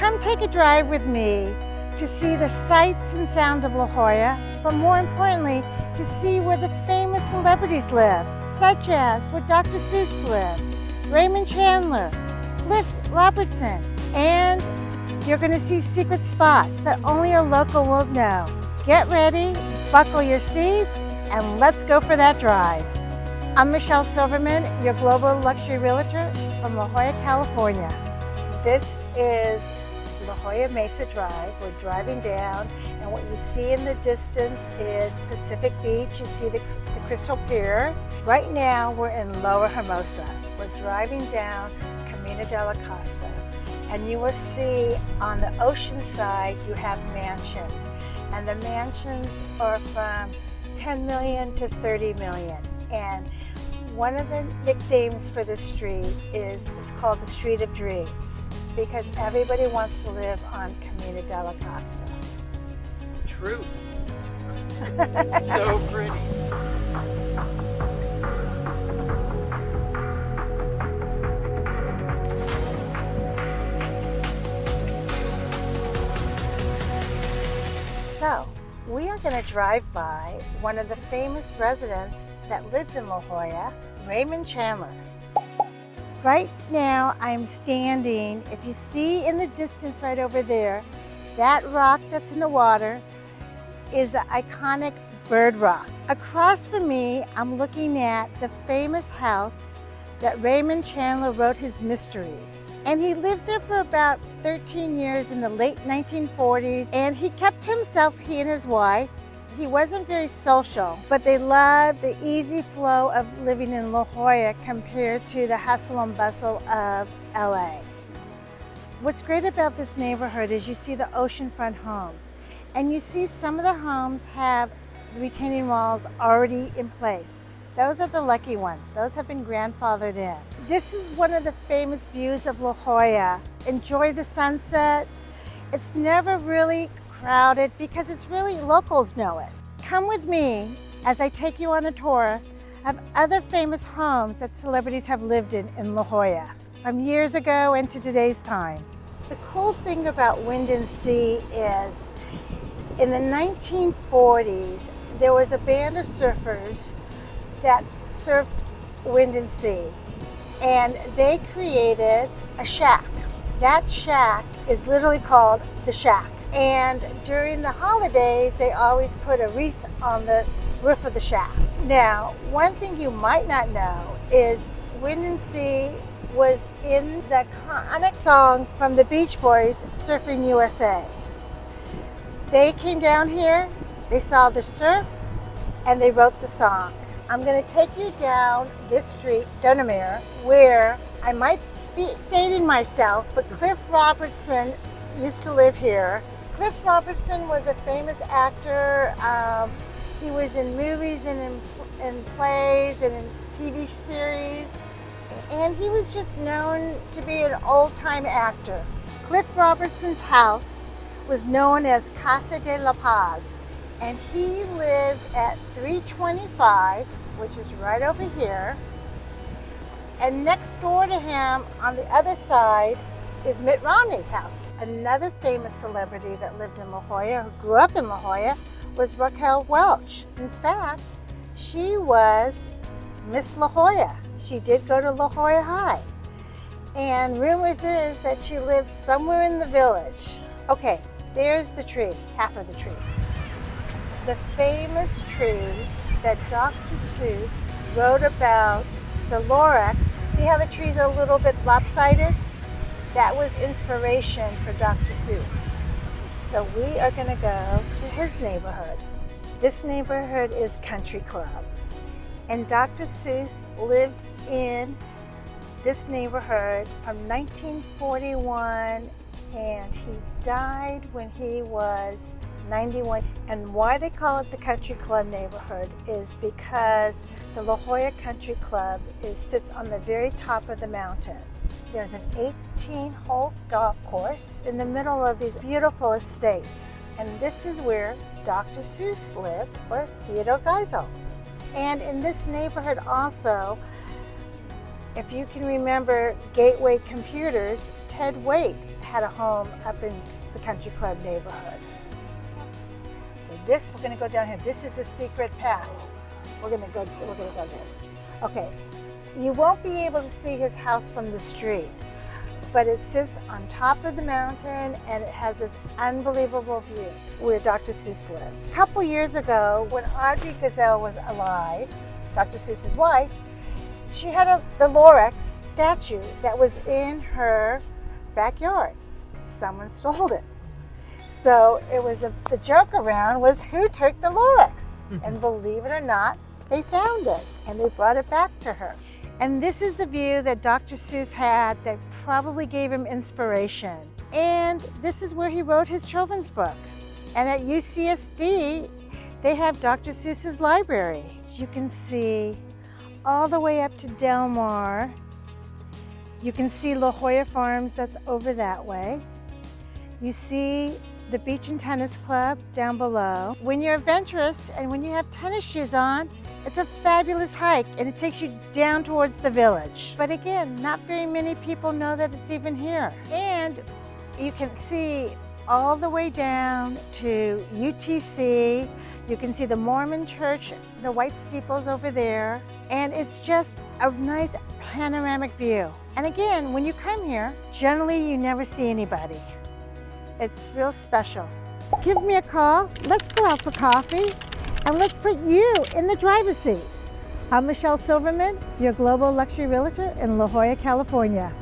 Come take a drive with me to see the sights and sounds of La Jolla, but more importantly, to see where the famous celebrities live, such as where Dr. Seuss lived, Raymond Chandler, Robertson, and you're going to see secret spots that only a local will know. Get ready, buckle your seats, and let's go for that drive. I'm Michelle Silverman, your Global Luxury Realtor from La Jolla, California. This is La Jolla Mesa Drive. We're driving down, and what you see in the distance is Pacific Beach. You see the Crystal Pier. Right now, we're in Lower Hermosa. We're driving down Camino de la Costa, and you will see on the ocean side, you have mansions, and the mansions are from 10 million to 30 million. And one of the nicknames for this street is, it's called the Street of Dreams, because everybody wants to live on Camino de la Costa. Truth. So pretty. So, we are going to drive by one of the famous residents that lived in La Jolla, Raymond Chandler. Right now, I'm standing, if you see in the distance right over there, that rock that's in the water is the iconic Bird Rock. Across from me, I'm looking at the famous house that Raymond Chandler wrote his mysteries. And he lived there for about 13 years in the late 1940s, and he kept to himself, he and his wife. He wasn't very social, but they loved the easy flow of living in La Jolla compared to the hustle and bustle of LA. What's great about this neighborhood is you see the oceanfront homes, and you see some of the homes have retaining walls already in place. Those are the lucky ones. Those have been grandfathered in. This is one of the famous views of La Jolla. Enjoy the sunset. It's never really crowded because it's really, locals know it. Come with me as I take you on a tour of other famous homes that celebrities have lived in La Jolla, from years ago into today's times. The cool thing about Wind and Sea is, in the 1940s, there was a band of surfers that surfed Wind and Sea, and they created a shack. That shack is literally called the Shack. And during the holidays, they always put a wreath on the roof of the shack. Now, one thing you might not know is Wind and Sea was in the iconic song from the Beach Boys, Surfing USA. They came down here, they saw the surf, and they wrote the song. I'm going to take you down this street, Dunamere, where I might be dating myself, but Cliff Robertson used to live here. Cliff Robertson was a famous actor. He was in movies and in plays and in TV series. And he was just known to be an old-time actor. Cliff Robertson's house was known as Casa de la Paz. And he lived at 325, which is right over here. And next door to him, on the other side, is Mitt Romney's house. Another famous celebrity that lived in La Jolla, who grew up in La Jolla, was Raquel Welch. In fact, she was Miss La Jolla. She did go to La Jolla High. And rumors is that she lived somewhere in the village. Okay, there's the tree, half of the tree. The famous tree that Dr. Seuss wrote about, the Lorax. See how the tree's a little bit lopsided? That was inspiration for Dr. Seuss. So we are going to go to his neighborhood. This neighborhood is Country Club. And Dr. Seuss lived in this neighborhood from 1941, and he died when he was 91. And why they call it the Country Club neighborhood is because the La Jolla Country Club sits on the very top of the mountain. There's an 18-hole golf course in the middle of these beautiful estates. And this is where Dr. Seuss lived, or Theodore Geisel. And in this neighborhood also, if you can remember Gateway Computers, Ted Waite had a home up in the country club neighborhood. Okay, this, we're gonna go down here. This is the secret path. We're gonna go this. Okay, you won't be able to see his house from the street, but it sits on top of the mountain and it has this unbelievable view where Dr. Seuss lived. A couple years ago, when Audrey Gazelle was alive, Dr. Seuss's wife, she had the Lorax statue that was in her backyard. Someone stole it. So it was the joke around was who took the Lorax? And believe it or not, they found it and they brought it back to her. And this is the view that Dr. Seuss had that probably gave him inspiration. And this is where he wrote his children's book. And at UCSD, they have Dr. Seuss's library. You can see all the way up to Del Mar. You can see La Jolla Farms, that's over that way. You see the Beach and Tennis Club down below. When you're adventurous and when you have tennis shoes on, it's a fabulous hike and it takes you down towards the village. But again, not very many people know that it's even here. And you can see all the way down to UTC. You can see the Mormon church, the white steeples over there. And it's just a nice panoramic view. And again, when you come here, generally you never see anybody. It's real special. Give me a call. Let's go out for coffee. And let's put you in the driver's seat. I'm Michelle Silverman, your Global Luxury Realtor in La Jolla, California.